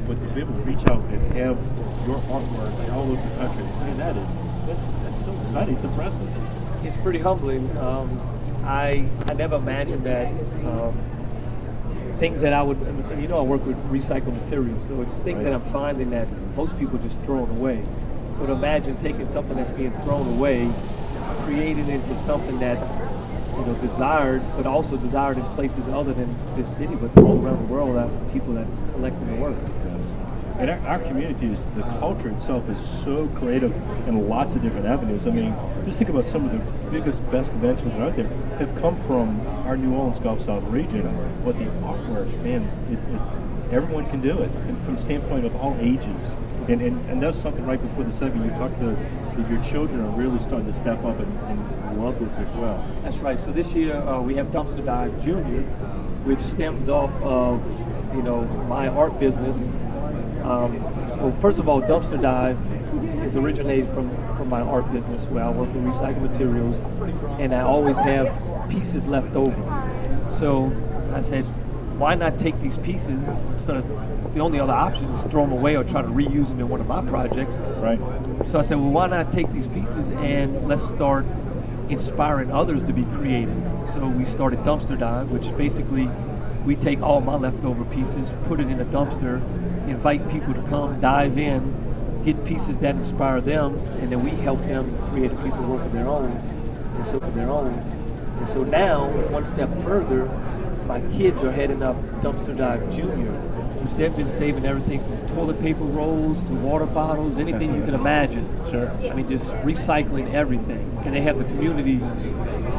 but to be able to reach out and have your artwork all over the country, man, that's so exciting. It's impressive. It's pretty humbling. I never imagined that things that I would, I work with recycled materials, so it's things that I'm finding that most people just throwing away. So to imagine taking something that's being thrown away, creating it into something that's desired, but also desired in places other than this city, but all around the world, that people that's collecting the work. Yes. And our communities, the culture itself is so creative in lots of different avenues. I mean, just think about some of the biggest, best inventions that are out there have come from our New Orleans Gulf South region. But the artwork, man, it's everyone can do it, and from the standpoint of all ages. And that's something right before the segment you talked to, that your children are really starting to step up and love this as well. That's right. So this year we have Dumpster Dive Junior, which stems off of my art business. Well, first of all, Dumpster Dive is originated from my art business, where I work with recycled materials, and I always have pieces left over. So I said, why not take these pieces? So the only other option is throw them away or try to reuse them in one of my projects. Right. So I said, well, why not take these pieces and let's start inspiring others to be creative. So we started Dumpster Dive, which basically we take all my leftover pieces, put it in a dumpster, invite people to come, dive in, get pieces that inspire them, and then we help them create a piece of work of their own. And so now, one step further, my kids are heading up Dumpster Dive Junior, which they've been saving everything from toilet paper rolls to water bottles, anything you can imagine. Sure. I mean, just recycling everything. And they have the community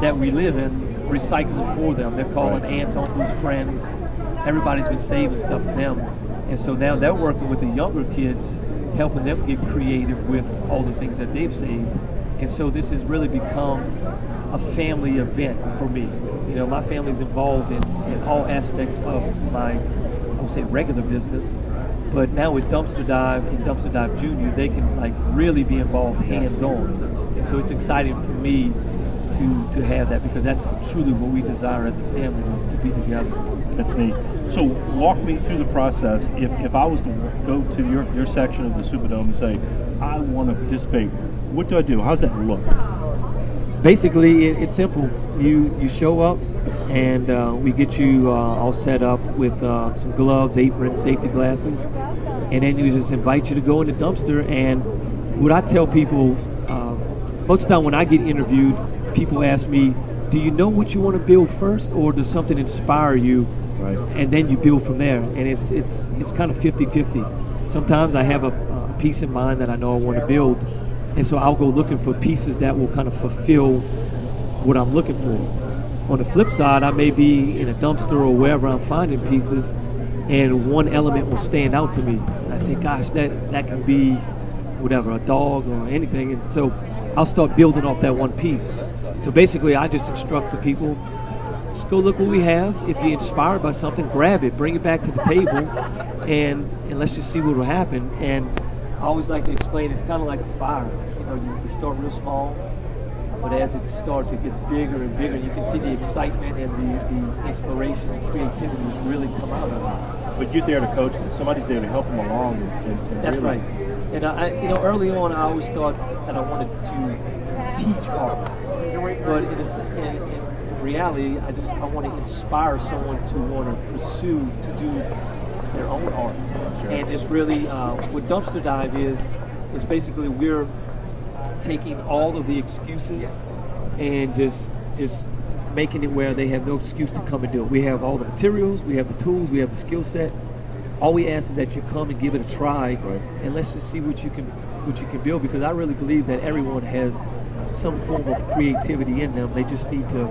that we live in recycling for them. They're calling aunts, uncles, friends. Everybody's been saving stuff for them. And so now they're working with the younger kids, helping them get creative with all the things that they've saved. And so this has really become a family event for me. My family's involved in all aspects of my, I would say, regular business. But now with Dumpster Dive and Dumpster Dive Junior, they can really be involved hands-on. And so it's exciting for me to have that, because that's truly what we desire as a family, is to be together. That's neat. So walk me through the process. If I was to go to your section of the Superdome and say, I want to participate, what do I do? How's that look? Basically, it's simple. You show up, and we get you all set up with some gloves, apron, safety glasses, and then we just invite you to go in the dumpster. And what I tell people, most of the time when I get interviewed, people ask me, do you know what you want to build first, or does something inspire you? Right. And then you build from there. And it's kind of 50-50. Sometimes I have a piece in mind that I know I want to build, and so I'll go looking for pieces that will kind of fulfill what I'm looking for. On the flip side, I may be in a dumpster or wherever I'm finding pieces, and one element will stand out to me. And I say, gosh, that can be whatever, a dog or anything. And so I'll start building off that one piece. So basically, I just instruct the people, just go look what we have. If you're inspired by something, grab it, bring it back to the table, and let's just see what will happen. And I always like to explain, it's kind of like a fire. You start real small, but as it starts, it gets bigger and bigger. You can see the excitement and the inspiration and creativity really come out of it. But you're there to coach them. Somebody's there to help them along. And That's really. right. And early on, I always thought that I wanted to teach art, but in reality, I want to inspire someone to want to pursue to do their own art. Sure. And it's really what Dumpster Dive is basically we're taking all of the excuses and just making it where they have no excuse to come and do it. We have all the materials, we have the tools, we have the skill set. All we ask is that you come and give it a try, and let's just see what you can build, because I really believe that everyone has some form of creativity in them. They just need to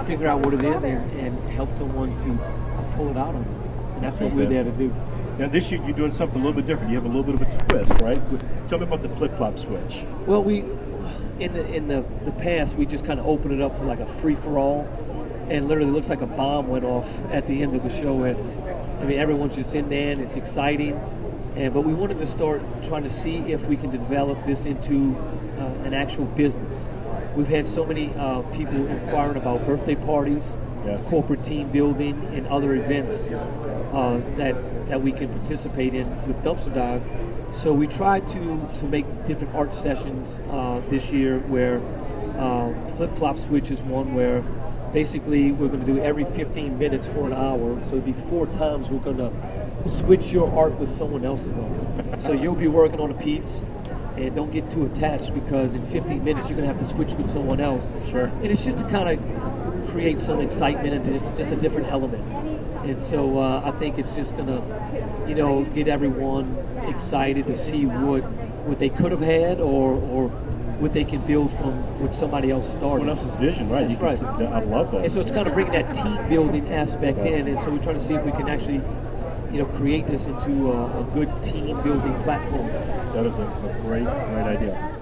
figure out what it is and help someone to pull it out of them. And that's what we're there to do. Now this year you're doing something a little bit different. You have a little bit of a twist, right? Tell me about the flip-flop switch. Well, we in the past we just kind of opened it up for like a free-for-all, and literally looks like a bomb went off at the end of the show. And everyone's just in there, and it's exciting. But we wanted to start trying to see if we can develop this into an actual business. We've had so many people inquiring about birthday parties, yes, corporate team building, and other events. that we can participate in with Dumpster Dive. So we tried to make different art sessions this year where flip-flop switch is one where basically we're going to do every 15 minutes for an hour. So it'd be 4 times we're going to switch your art with someone else's art. So you'll be working on a piece, and don't get too attached because in 15 minutes you're going to have to switch with someone else. Sure. And it's just to kind of create some excitement and just a different element. And so I think it's just going to, get everyone excited to see what they could have had or what they can build from what somebody else started. Someone else's vision, right? That's right. I love that. And so it's kind of bringing that team building aspect in. And so we're trying to see if we can actually, create this into a good team building platform. That is a great idea.